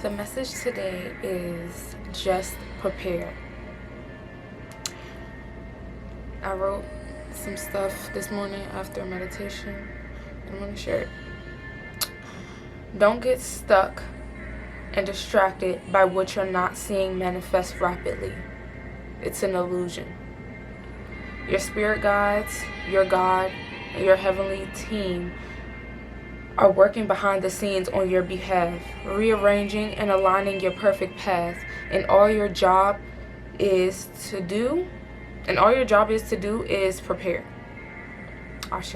The message today is just prepare. I wrote some stuff this morning after meditation, and I'm going to share it. Don't get stuck and distracted by what you're not seeing manifest rapidly. It's an illusion. Your spirit guides, your God, and your heavenly team are working behind the scenes on your behalf, rearranging and aligning your perfect path, and all your job is to do is prepare. Ashe.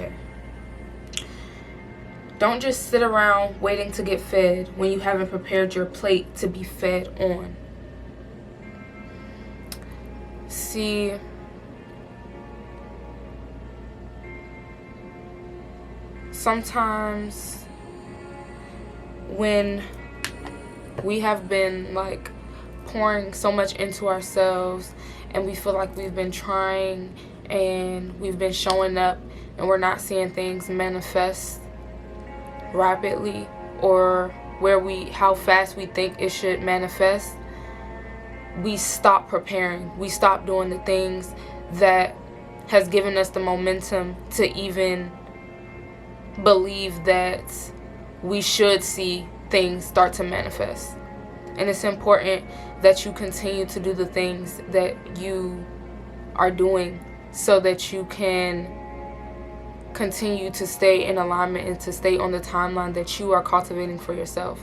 Don't just sit around waiting to get fed when you haven't prepared your plate to be fed on. See, sometimes when we have been pouring so much into ourselves and we feel like we've been trying and we've been showing up and we're not seeing things manifest rapidly or how fast we think it should manifest, we stop preparing. We stop doing the things that has given us the momentum to even believe that we should see things start to manifest. And it's important that you continue to do the things that you are doing so that you can continue to stay in alignment and to stay on the timeline that you are cultivating for yourself.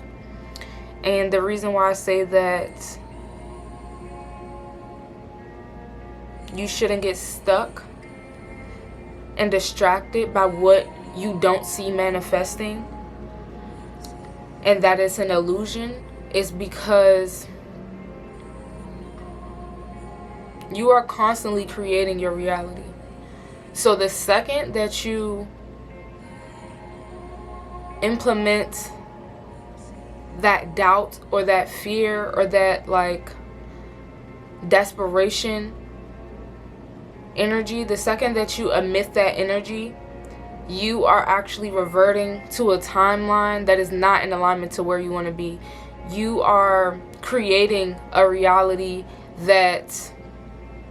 And the reason why I say that you shouldn't get stuck and distracted by what you don't see manifesting and that it's an illusion is because you are constantly creating your reality. So the second that you implement that doubt or that fear or that desperation energy, the second that you emit that energy, you are actually reverting to a timeline that is not in alignment to where you want to be. You are creating a reality that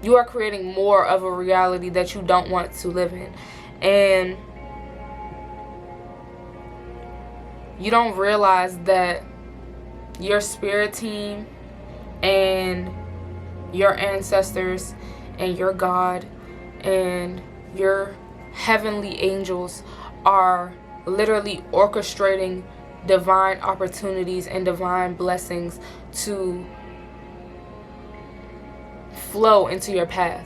you are creating more of a reality that you don't want to live in. And you don't realize that your spirit team and your ancestors and your God and your heavenly angels are literally orchestrating divine opportunities and divine blessings to flow into your path.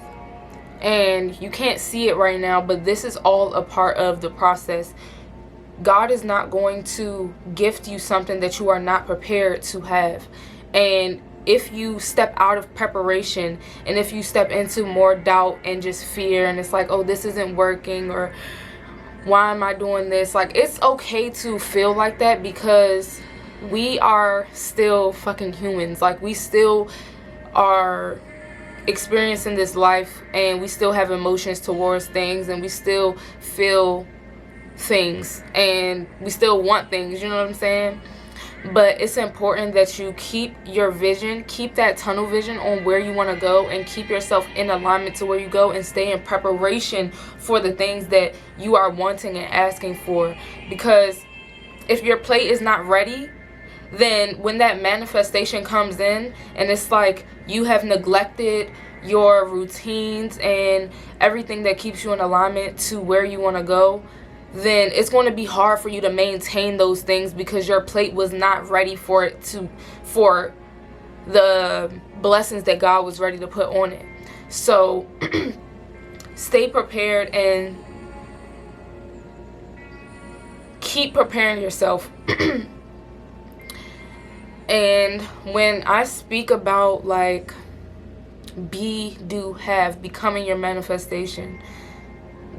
And you can't see it right now, but this is all a part of the process. God is not going to gift you something that you are not prepared to have. And if you step out of preparation and if you step into more doubt and just fear and it's like, oh, this isn't working, or why am I doing this? It's okay to feel like that because we are still fucking humans. We still are experiencing this life and we still have emotions towards things and we still feel things and we still want things, you know what I'm saying? But it's important that you keep your vision, keep that tunnel vision on where you want to go, and keep yourself in alignment to where you go and stay in preparation for the things that you are wanting and asking for. Because if your plate is not ready, then when that manifestation comes in and it's like you have neglected your routines and everything that keeps you in alignment to where you want to go, then it's going to be hard for you to maintain those things because your plate was not ready for the blessings that God was ready to put on it. So stay prepared and keep preparing yourself. And when I speak about be, do, have, becoming your manifestation,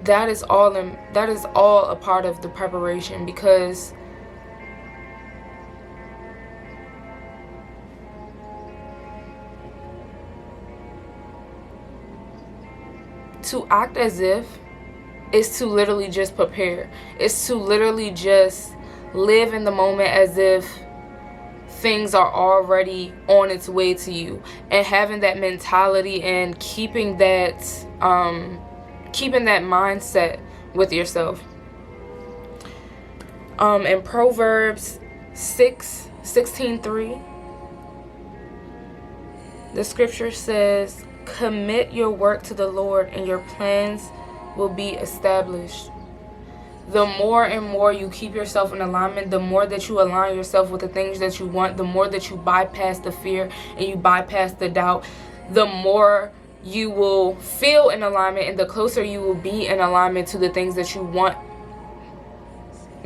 that is all a part of the preparation, because to act as if is to literally just prepare. It's to literally just live in the moment as if things are already on its way to you, and having that mentality and keeping that mindset with yourself. In Proverbs 16:3, the scripture says, "Commit your work to the Lord, and your plans will be established." The more and more you keep yourself in alignment, the more that you align yourself with the things that you want, the more that you bypass the fear and you bypass the doubt, the more you will feel in alignment, and the closer you will be in alignment to the things that you want,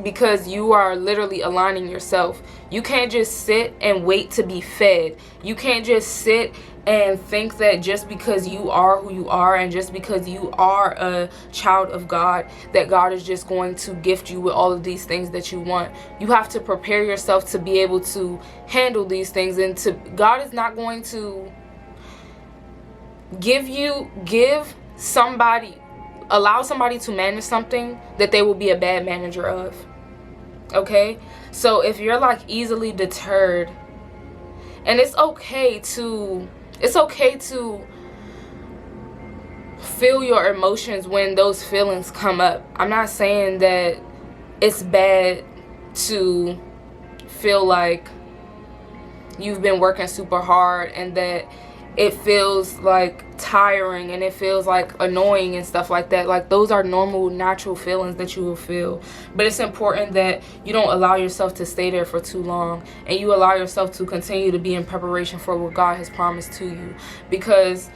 because you are literally aligning yourself. You can't just sit and wait to be fed. You can't just sit and think that just because you are who you are, and just because you are a child of God, that God is just going to gift you with all of these things that you want. You have to prepare yourself to be able to handle these things, and God is not going to allow somebody to manage something that they will be a bad manager of. Okay? So if you're like easily deterred, and it's okay to feel your emotions when those feelings come up. I'm not saying that it's bad to feel like you've been working super hard and that it feels like tiring and it feels like annoying and stuff like that. Like, those are normal, natural feelings that you will feel. But it's important that you don't allow yourself to stay there for too long, and you allow yourself to continue to be in preparation for what God has promised to you. Because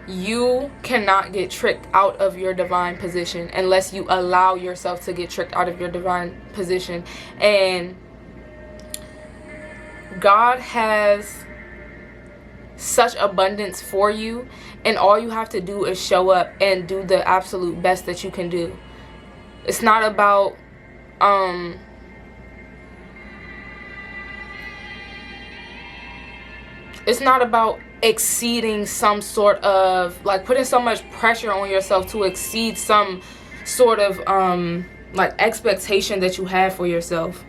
you cannot get tricked out of your divine position unless you allow yourself to get tricked out of your divine position. And God has such abundance for you, and all you have to do is show up and do the absolute best that you can do. It's not about exceeding some sort of, like, putting so much pressure on yourself to exceed some sort of like expectation that you have for yourself.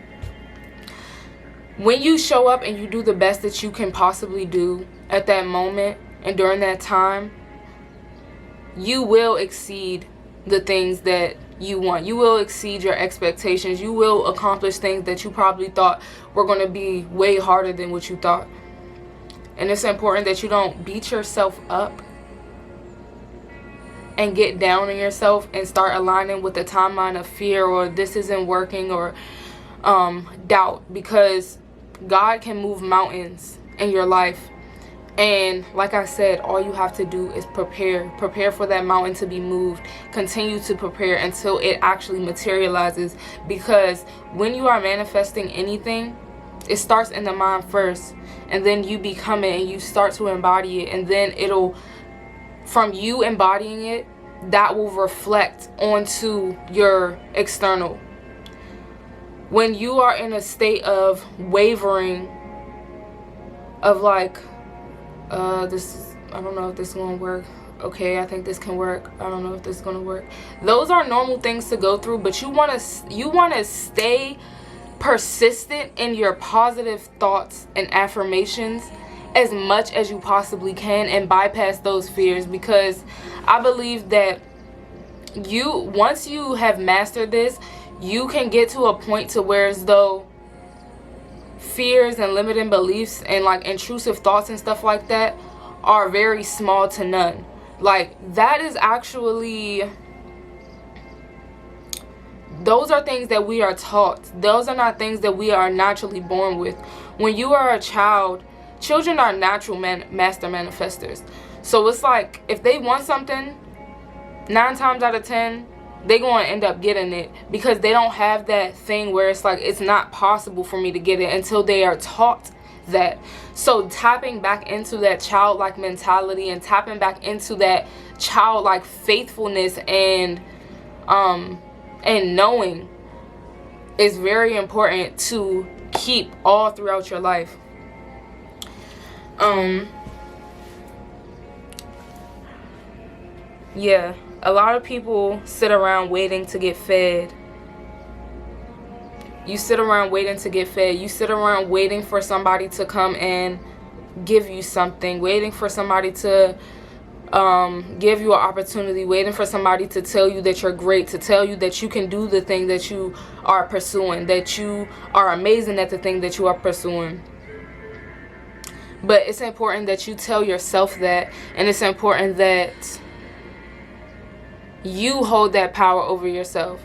When you show up and you do the best that you can possibly do at that moment and during that time, you will exceed the things that you want. You will exceed your expectations. You will accomplish things that you probably thought were going to be way harder than what you thought. And it's important that you don't beat yourself up and get down on yourself and start aligning with the timeline of fear or this isn't working or doubt, because God can move mountains in your life. And like I said, all you have to do is prepare for that mountain to be moved. Continue to prepare until it actually materializes, because when you are manifesting anything, it starts in the mind first, and then you become it and you start to embody it, and then it'll, from you embodying it, that will reflect onto your external. When you are in a state of wavering, of like, I don't know if this is going to work. Okay, I think this can work. I don't know if this is going to work. Those are normal things to go through, but you want to stay persistent in your positive thoughts and affirmations as much as you possibly can, and bypass those fears, because I believe that once you have mastered this, you can get to a point to where, as though fears and limiting beliefs and like intrusive thoughts and stuff like that are very small to none. Like, that is actually, those are things that we are taught. Those are not things that we are naturally born with. When you are a child, children are natural master manifestors. So it's like, if they want something, 9 times out of 10, they're going to end up getting it, because they don't have that thing where it's like, it's not possible for me to get it, until they are taught that. So tapping back into that childlike mentality and tapping back into that childlike faithfulness and knowing is very important to keep all throughout your life. Yeah, a lot of people sit around waiting to get fed. You sit around waiting to get fed. You sit around waiting for somebody to come and give you something, waiting for somebody to give you an opportunity, waiting for somebody to tell you that you're great, to tell you that you can do the thing that you are pursuing, that you are amazing at the thing that you are pursuing. But it's important that you tell yourself that, and it's important that you hold that power over yourself.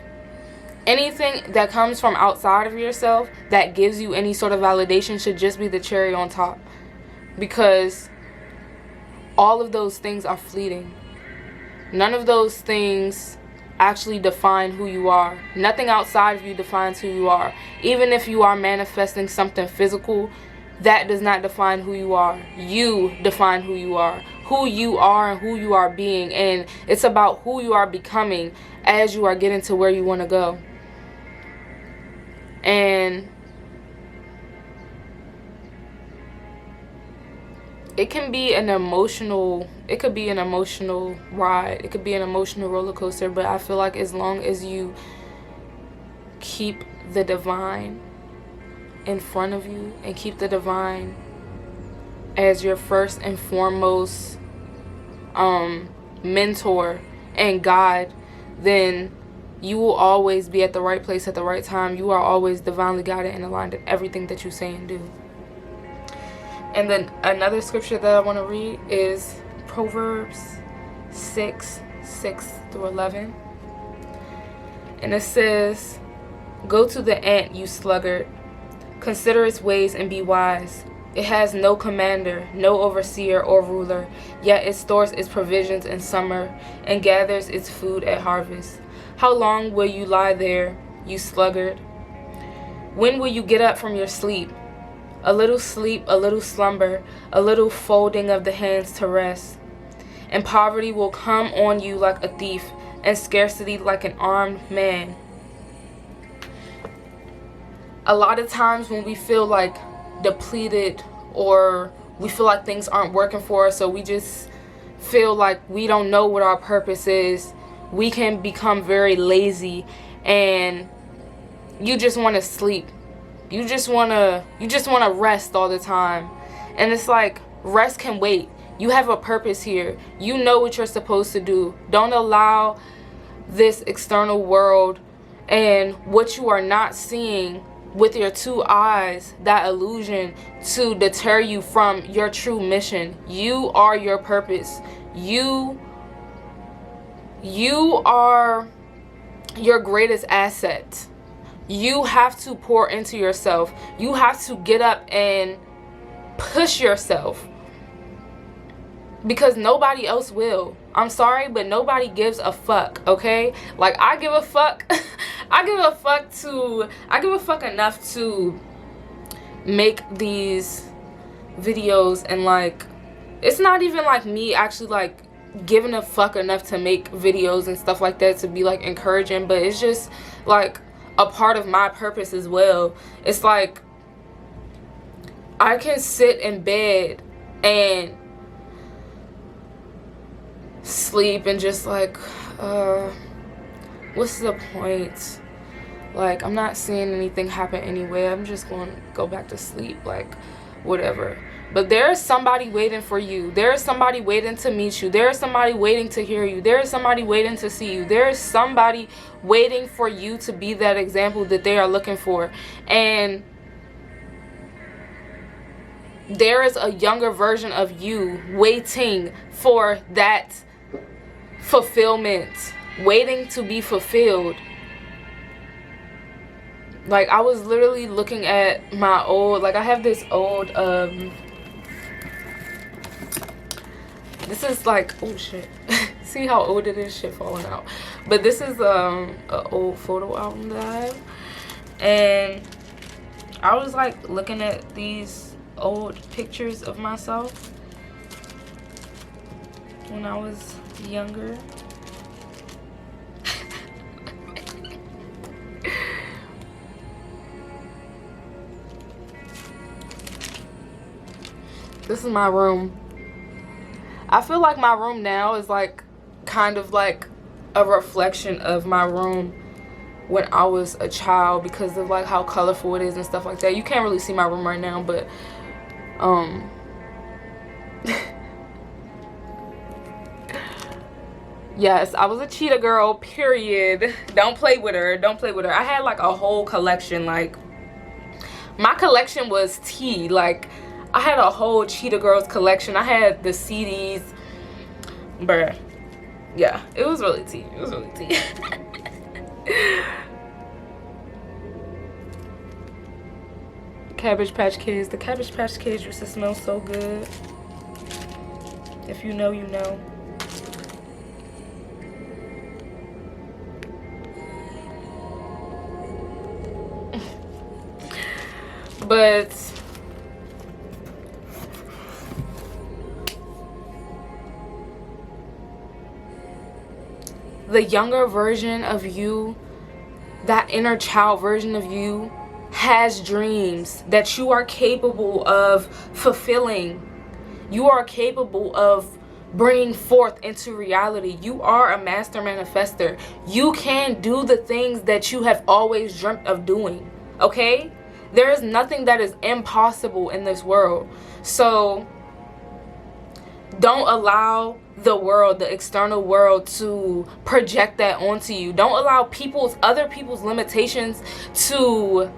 Anything that comes from outside of yourself that gives you any sort of validation should just be the cherry on top, because all of those things are fleeting. None of those things actually define who you are. Nothing outside of you defines who you are. Even if you are manifesting something physical, that does not define who you are. You define who you are and who you are being, and it's about who you are becoming as you are getting to where you want to go. And it can be an emotional ride, it could be an emotional roller coaster, but I feel like as long as you keep the divine in front of you and keep the divine as your first and foremost mentor and guide, then you will always be at the right place at the right time. You are always divinely guided and aligned in everything that you say and do. And then another scripture that I want to read is Proverbs 6:6-11. And it says, "Go to the ant, you sluggard. Consider its ways and be wise. It has no commander, no overseer or ruler, yet it stores its provisions in summer and gathers its food at harvest. How long will you lie there, you sluggard? When will you get up from your sleep? A little sleep, a little slumber, a little folding of the hands to rest. And poverty will come on you like a thief, and scarcity like an armed man." A lot of times when we feel like depleted, or we feel like things aren't working for us, so we just feel like we don't know what our purpose is, we can become very lazy, and you just want to sleep. You just want to rest all the time. And it's like, rest can wait. You have a purpose here. You know what you're supposed to do. Don't allow this external world and what you are not seeing with your two eyes, that illusion, to deter you from your true mission. You are your purpose. You are your greatest asset. You have to pour into yourself. You have to get up and push yourself, because nobody else will. I'm sorry, but nobody gives a fuck, okay? Like, I give a fuck. I give a fuck enough to make these videos, and like, it's not even like me actually like giving a fuck enough to make videos and stuff like that to be like encouraging, but it's just like a part of my purpose as well. It's like, I can sit in bed and sleep and just like, what's the point? Like, I'm not seeing anything happen anyway. I'm just going to go back to sleep, like, whatever. But there is somebody waiting for you. There is somebody waiting to meet you. There is somebody waiting to hear you. There is somebody waiting to see you. There is somebody waiting for you to be that example that they are looking for. And there is a younger version of you waiting for that fulfillment, waiting to be fulfilled. Like, I was literally looking at my old, like, I have this old, this is like, oh shit, see how old it is, shit falling out. But this is an old photo album that I have, and I was like looking at these old pictures of myself when I was younger. This is my room. I feel like my room now is like kind of like a reflection of my room when I was a child because of like how colorful it is and stuff like that. You can't really see my room right now, but yes, I was a cheetah girl, period. Don't play with her. Don't play with her. I had like a whole collection. Like, my collection was tea. Like, I had a whole Cheetah Girls collection. I had the CDs. Bruh. Yeah, it was really tea. It was really tea. Cabbage Patch Kids. The Cabbage Patch Kids used to smell so good. If you know, you know. But the younger version of you, that inner child version of you, has dreams that you are capable of fulfilling. You are capable of bringing forth into reality. You are a master manifester. You can do the things that you have always dreamt of doing. Okay? There is nothing that is impossible in this world. So don't allow the world, the external world, to project that onto you. Don't allow other people's limitations to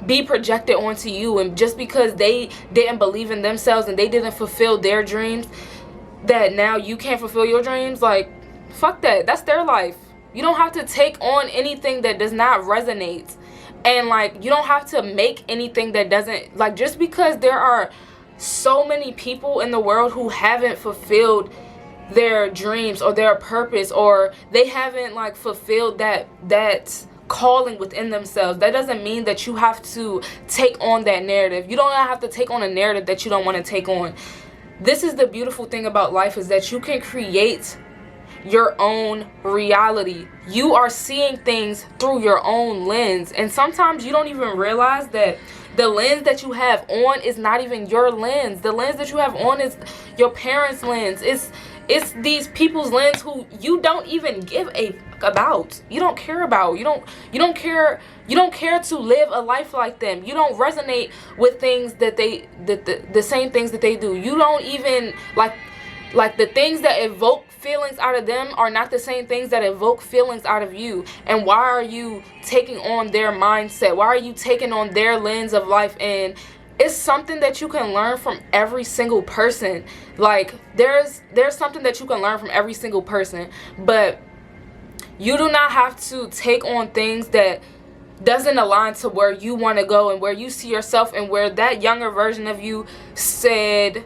be projected onto you. And just because they didn't believe in themselves and they didn't fulfill their dreams, that now you can't fulfill your dreams. Like, fuck that. That's their life. You don't have to take on anything that does not resonate. And like, you don't have to make anything that doesn't, like, just because there are so many people in the world who haven't fulfilled their dreams or their purpose, or they haven't like fulfilled that calling within themselves, that doesn't mean that you have to take on that narrative. You don't have to take on a narrative that you don't want to take on. This is the beautiful thing about life, is that you can create your own reality. You are seeing things through your own lens, and sometimes you don't even realize that the lens that you have on is not even your lens. The lens that you have on is your parents' lens. It's these people's lens who you don't even give a fuck about. You don't care about. You don't care to live a life like them. You don't resonate with things that the same things that they do. You don't even like the things that evoke feelings out of them are not the same things that evoke feelings out of you. And why are you taking on their mindset? Why are you taking on their lens of life? And it's something that you can learn from every single person. Like, there's something that you can learn from every single person, but you do not have to take on things that doesn't align to where you want to go and where you see yourself, and where that younger version of you said,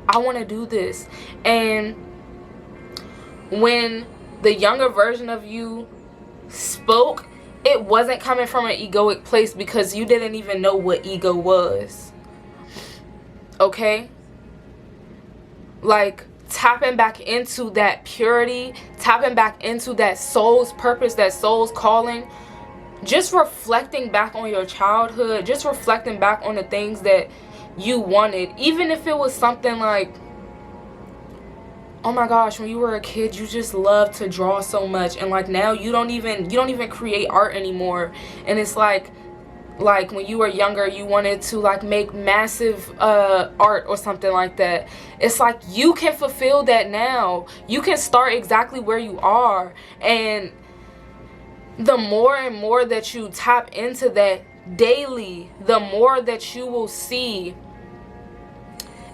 I want to do this. And when the younger version of you spoke, it wasn't coming from an egoic place, because you didn't even know what ego was. Okay? Like, tapping back into that purity, tapping back into that soul's purpose, that soul's calling, just reflecting back on your childhood, just reflecting back on the things that you wanted. Even if it was something like, oh my gosh, when you were a kid, you just loved to draw so much, and like now you don't even create art anymore. And it's like when you were younger, you wanted to like make massive art or something like that. It's like you can fulfill that now. You can start exactly where you are, and the more and more that you tap into that daily, the more that you will see,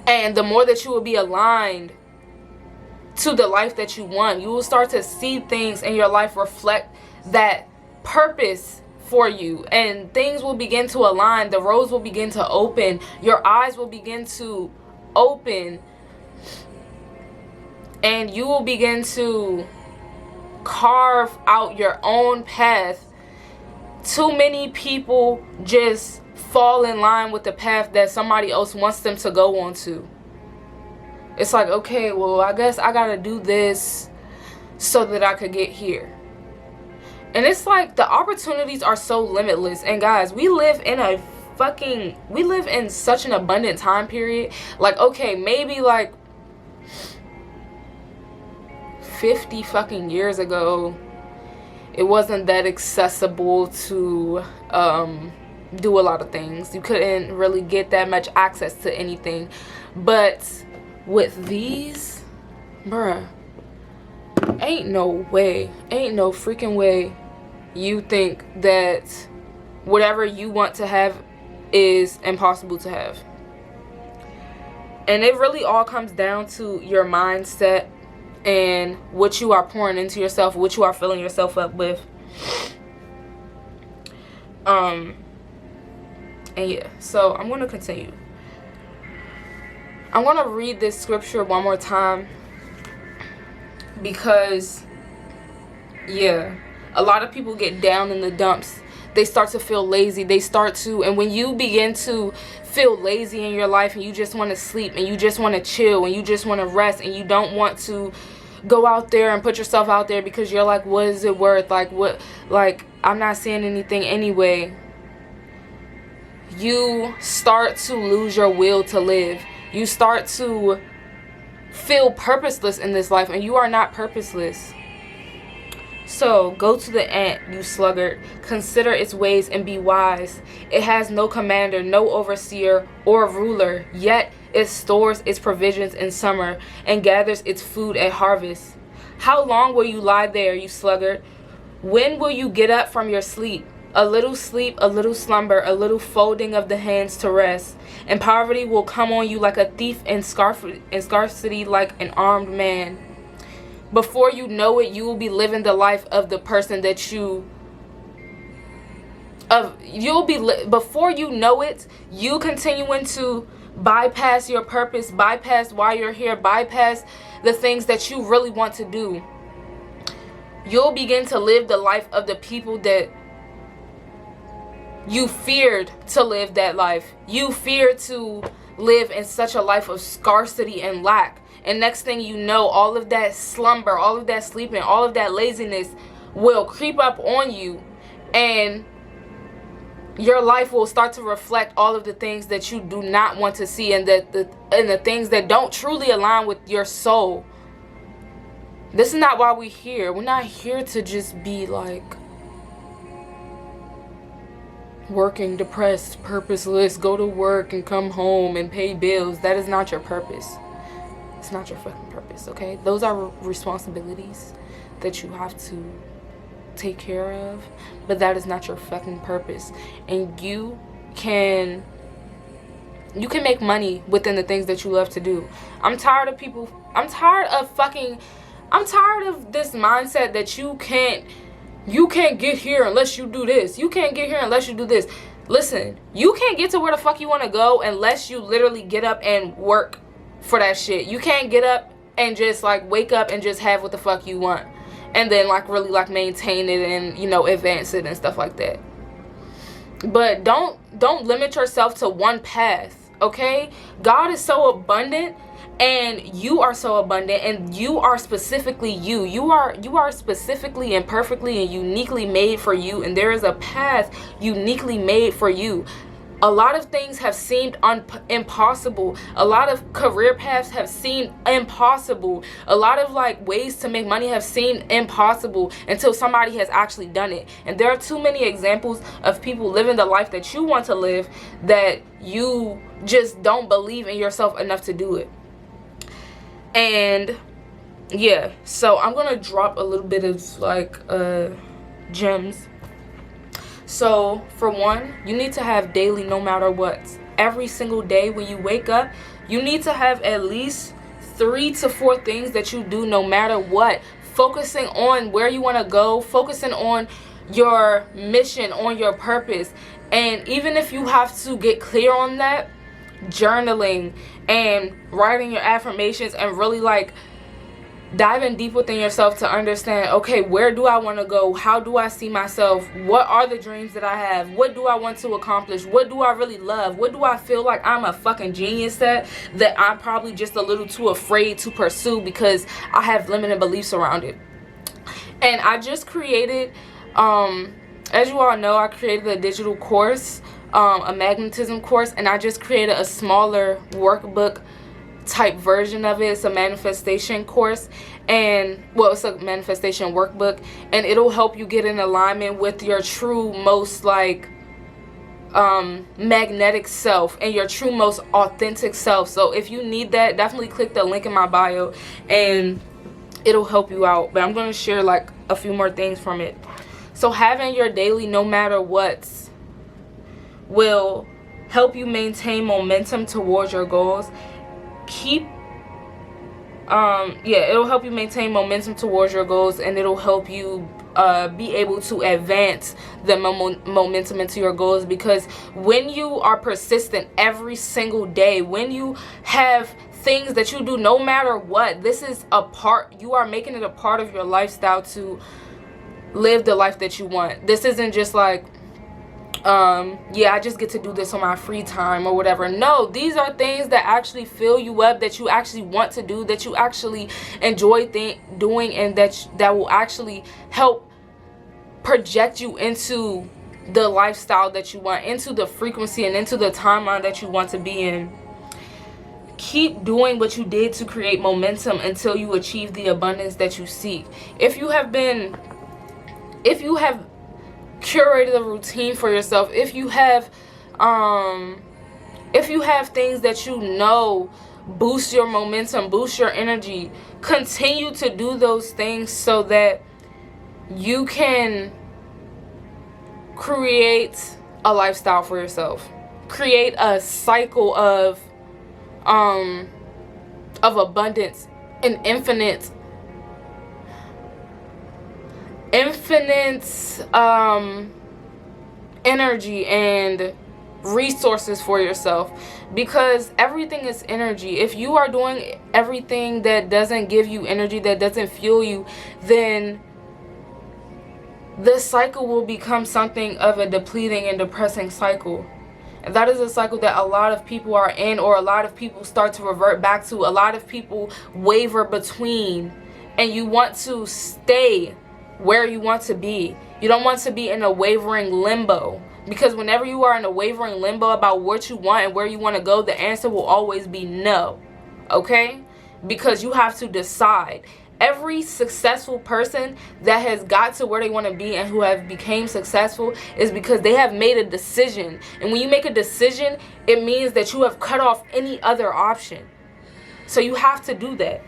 and the more that you will be aligned to the life that you want. You will start to see things in your life reflect that purpose for you, and things will begin to align. The roads will begin to open. Your eyes will begin to open, and you will begin to carve out your own path. Too many people just fall in line with the path that somebody else wants them to go on to. It's like, okay, well, I guess I gotta do this so that I could get here. And it's like, the opportunities are so limitless. And guys, we live in such an abundant time period. Like, okay, maybe like 50 fucking years ago, it wasn't that accessible to do a lot of things. You couldn't really get that much access to anything. But with these, bruh, ain't no freaking way you think that whatever you want to have is impossible to have. And it really all comes down to your mindset and what you are pouring into yourself, what you are filling yourself up with. And yeah, so I'm going to continue. I'm going to read this scripture one more time because, yeah, a lot of people get down in the dumps. They start to feel lazy. And when you begin to feel lazy in your life and you just want to sleep and you just want to chill and you just want to rest and you don't want to go out there and put yourself out there because you're like, what is it worth? Like, I'm not seeing anything anyway. You start to lose your will to live. You start to feel purposeless in this life, and you are not purposeless. So go to the ant, you sluggard. Consider its ways and be wise. It has no commander, no overseer or ruler, yet it stores its provisions in summer and gathers its food at harvest. How long will you lie there, you sluggard? When will you get up from your sleep? A little sleep, a little slumber, a little folding of the hands to rest. And poverty will come on you like a thief, and scarcity like an armed man. Before you know it, you will be living the life of the person that before you know it, you continuing to bypass your purpose, bypass why you're here, bypass the things that you really want to do. You'll begin to live the life of the people that you feared to live that life. You feared to live in such a life of scarcity and lack. And next thing you know, all of that slumber, all of that sleeping, all of that laziness will creep up on you. And your life will start to reflect all of the things that you do not want to see, and the things that don't truly align with your soul. This is not why we're here. We're not here to just be like working, depressed, purposeless, go to work and come home and pay bills. That is not your purpose. It's not your fucking purpose, okay? Those are responsibilities that you have to take care of, but that is not your fucking purpose. And you can make money within the things that you love to do. I'm tired of this mindset that you can't get here unless you do this. You can't get here unless you do this. Listen, you can't get to where the fuck you want to go unless you literally get up and work for that shit. You can't get up and just like wake up and just have what the fuck you want and then like really like maintain it and, you know, advance it and stuff like that. But don't limit yourself to one path, okay? God is so abundant, and you are so abundant, and you are specifically you. You are specifically and perfectly and uniquely made for you, and there is a path uniquely made for you. A lot of things have seemed impossible. A lot of career paths have seemed impossible. A lot of like ways to make money have seemed impossible until somebody has actually done it. And there are too many examples of people living the life that you want to live that you just don't believe in yourself enough to do it. And yeah, so I'm gonna drop a little bit of like gems. So for one, you need to have daily, no matter what. Every single day when you wake up, you need to have at least 3 to 4 things that you do no matter what. Focusing on where you want to go, focusing on your mission, on your purpose. And even if you have to get clear on that, journaling and writing your affirmations and really like diving deep within yourself to understand, okay, where do I want to go? How do I see myself? What are the dreams that I have? What do I want to accomplish? What do I really love? What do I feel like I'm a fucking genius at that I'm probably just a little too afraid to pursue because I have limited beliefs around it? And I just created, as you all know, I created a digital course, a magnetism course, and I just created a smaller workbook type version of it. It's a manifestation course, and well, it's a manifestation workbook, and it'll help you get in alignment with your true most like magnetic self and your true most authentic self. So if you need that, definitely click the link in my bio and it'll help you out. But I'm going to share like a few more things from it. So having your daily no matter what's will help you maintain momentum towards your goals. It'll help you maintain momentum towards your goals, and it'll help you be able to advance the momentum into your goals. Because when you are persistent every single day, when you have things that you do no matter what, this is a part, you are making it a part of your lifestyle to live the life that you want. This isn't just like I just get to do this on my free time or whatever. No, these are things that actually fill you up, that you actually want to do, that you actually enjoy doing, and that will actually help project you into the lifestyle that you want, into the frequency and into the timeline that you want to be in. Keep doing what you did to create momentum until you achieve the abundance that you seek. If you have curated a routine for yourself, if you have things that you know boost your momentum, boost your energy, continue to do those things so that you can create a lifestyle for yourself, create a cycle of abundance and infinite energy and resources for yourself, because everything is energy. If you are doing everything that doesn't give you energy, that doesn't fuel you, then this cycle will become something of a depleting and depressing cycle. And that is a cycle that a lot of people are in, or a lot of people start to revert back to. A lot of people waver between, and you want to stay where you want to be. You don't want to be in a wavering limbo, because whenever you are in a wavering limbo about what you want and where you want to go, the answer will always be no. Okay? Because you have to decide. Every successful person that has got to where they want to be and who have became successful is because they have made a decision. And when you make a decision, it means that you have cut off any other option. So you have to do that.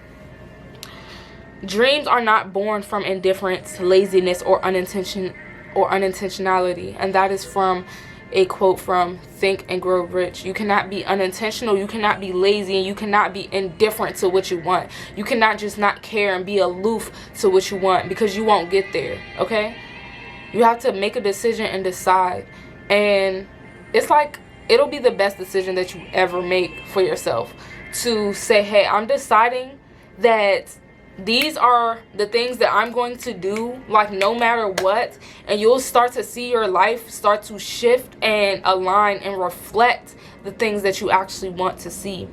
Dreams are not born from indifference, laziness, or unintentionality. And that is from a quote from Think and Grow Rich. You cannot be unintentional, you cannot be lazy, and you cannot be indifferent to what you want. You cannot just not care and be aloof to what you want, because you won't get there, okay? You have to make a decision and decide. And it's like, it'll be the best decision that you ever make for yourself, to say, hey, I'm deciding that these are the things that I'm going to do, like no matter what. And you'll start to see your life start to shift and align and reflect the things that you actually want to see.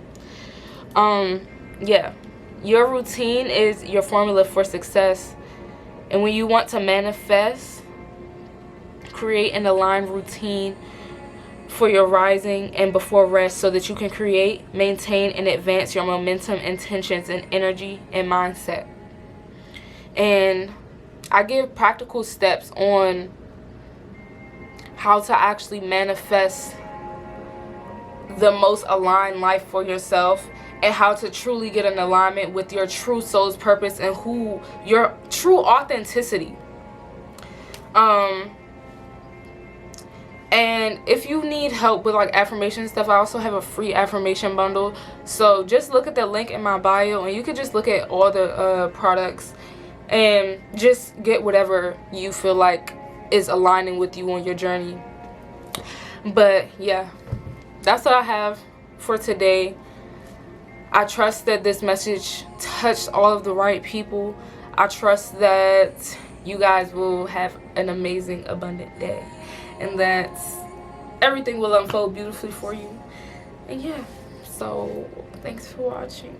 Your routine is your formula for success. And when you want to manifest, create an aligned routine for your rising and before rest, so that you can create, maintain, and advance your momentum, intentions, and energy and mindset. And I give practical steps on how to actually manifest the most aligned life for yourself, and how to truly get in alignment with your true soul's purpose and who your true authenticity. And if you need help with like affirmation stuff, I also have a free affirmation bundle. So just look at the link in my bio, and you can just look at all the products and just get whatever you feel like is aligning with you on your journey. But yeah, that's what I have for today. I trust that this message touched all of the right people. I trust that you guys will have an amazing, abundant day, and that everything will unfold beautifully for you. And yeah, so thanks for watching.